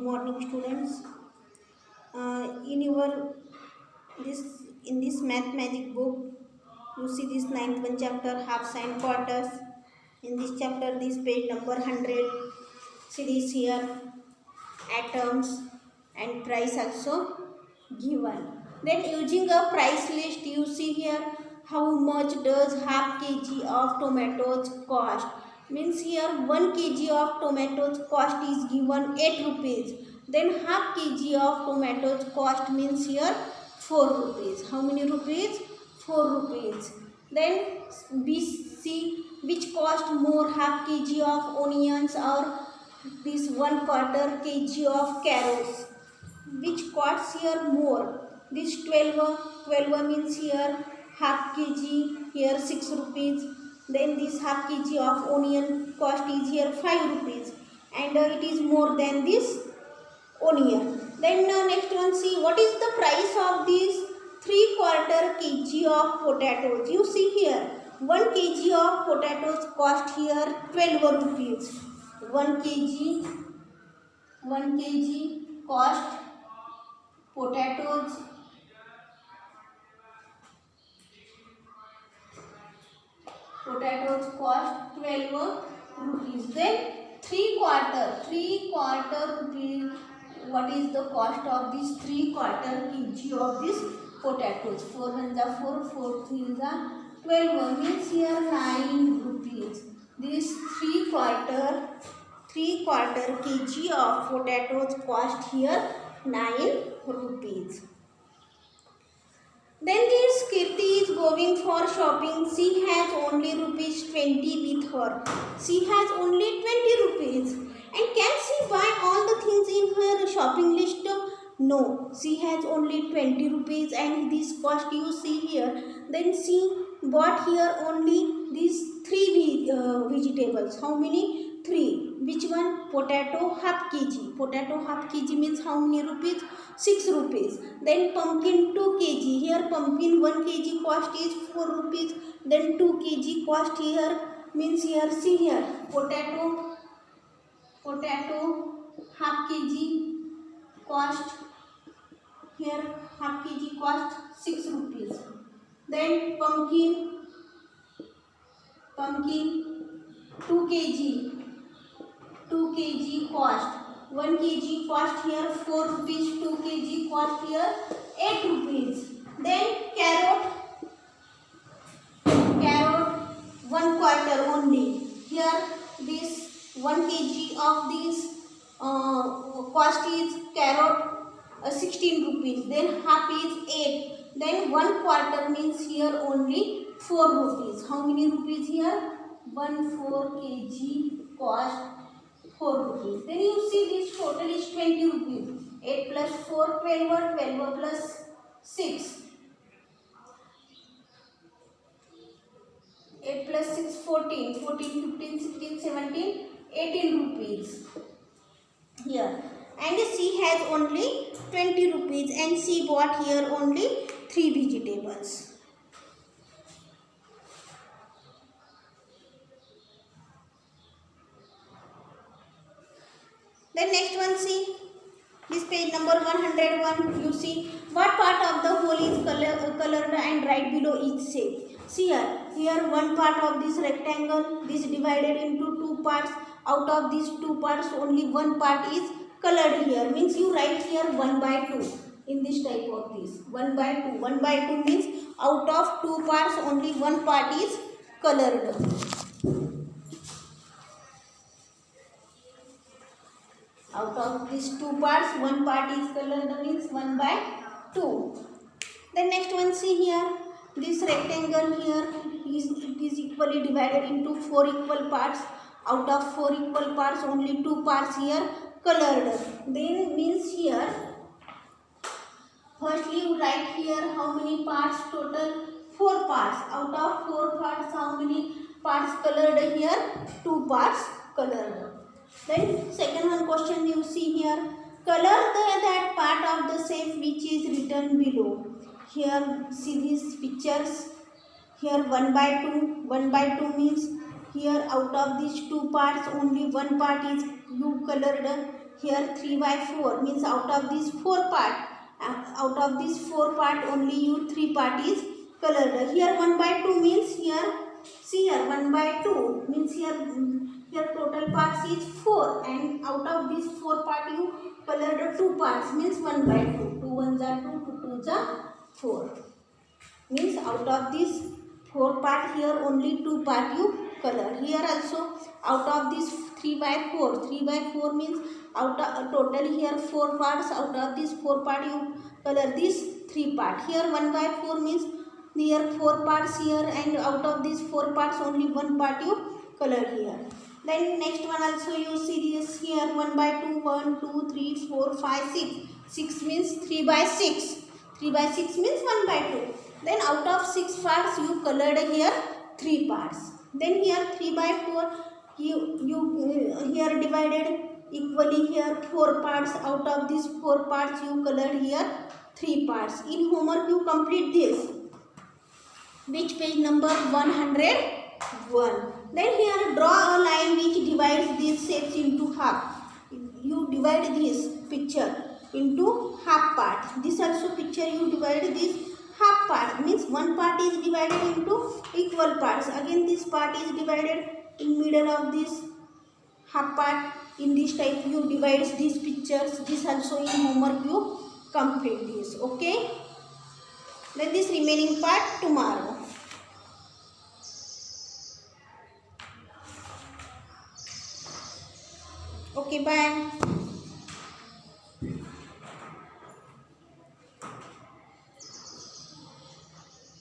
morning, students. In your this in this math magic book, you see this ninth one chapter, half sign quarters. In this chapter, this page number 100. See this here, atoms and price also given. Then using a price list, you see here how much does half kg of tomatoes cost. Means here 1 kg of tomatoes cost is given 8 rupees. Then half kg of tomatoes cost means here 4 rupees. How many rupees? 4 rupees. Then we see which cost more, half kg of onions or this 1/4 kg of carrots. Which costs here more? This 12 means here half kg, here 6 rupees. Then this half kg of onion cost is here 5 rupees, and it is more than this onion. Then next one, see what is the price of this 3/4 kg of potatoes. You see here 1 kg of potatoes cost here 12 rupees. 1 kg cost potatoes cost 12 rupees. Then 3/4 rupees. What is the cost of this 3/4 kg of this potatoes? 4 1 जा 4, 4 3 जा 12 means here 9 rupees. This 3/4 kg of potatoes cost here 9 rupees. Then this Kirti is going for shopping. She has only rupees 20 with her. She has only 20 rupees. And can she buy all the things in her shopping list? No. She has only 20 rupees and this cost you see here. Then she bought here only these 3 vegetables. How many? 3. Which one? Potato half kg. Potato half kg means how many rupees? 6 rupees. Then pumpkin 2 kg. Here pumpkin 1 kg cost is 4 rupees. Then 2 kg cost here means here see here potato half kg cost here half kg cost 6 rupees. Then pumpkin 2 kg cost 1 kg cost here 4 rupees. 2 kg cost here 8 rupees. Then carrot 1/4 only. Here this 1 kg of this cost is carrot 16 rupees. Then half is 8. Then 1/4 means here only 4 rupees. How many rupees here? 1/4 kg cost 4 rupees. Then you see this total is 20 rupees. 8 plus 4 12, 12 plus 6. 8 plus 6 14, 14 15 16 17 18 rupees here. And she has only 20 rupees and she bought here only 3 vegetables. Then next one, see this page number 101. You see what part of the whole is colored and right below each shape. See here one part of this rectangle, this divided into 2 parts. Out of these 2 parts only one part is colored here. Means you write here 1/2 in this type of this 1/2. 1/2 means out of 2 parts only one part is colored. Out of these 2 parts, one part is colored means 1/2. Then next one, see here this rectangle here it is equally divided into 4 equal parts. Out of 4 equal parts, only 2 parts here colored. Then means here firstly you write here how many parts total? 4 parts. Out of 4 parts, how many parts colored here? 2 parts colored. Then second one question you see here, color that part of the shape which is written below. Here see these pictures. Here 1/2. 1/2 means here out of these 2 parts only one part is you colored. here 3 by 4 means out of this 4 part, only you 3 part is colored. Here 1 by 2 means here, see here 1 by 2 means here total parts is 4, and out of this 4 part you colored 2 parts means 1 by 2. 2 1s are 2, 2 2s are 4. Means out of this 4 part here only 2 part you color. Here also out of this 3 by 4 means out of total here 4 parts, out of this 4 part you color this 3 part. Here 1 by 4 means here 4 parts here, and out of these 4 parts only 1 part you color here. Then next one also you see this here 1 by 2, 1 2 3 4 5 6. 6 means 3 by 6. 3 by 6 means 1 by 2. Then out of 6 parts you colored here 3 parts. Then here 3 by 4 you here divided equally here 4 parts. Out of these 4 parts you colored here 3 parts. In homework you complete this. Which page number? 101. Then here draw a line which divides these shapes into half. You divide this picture into half part. This also picture you divide this half part, means one part is divided into equal parts. Again this part is divided in middle of this half part. In this type you divide these pictures. This also in homework you complete this. Okay. Let this remaining part tomorrow. Okay, bye.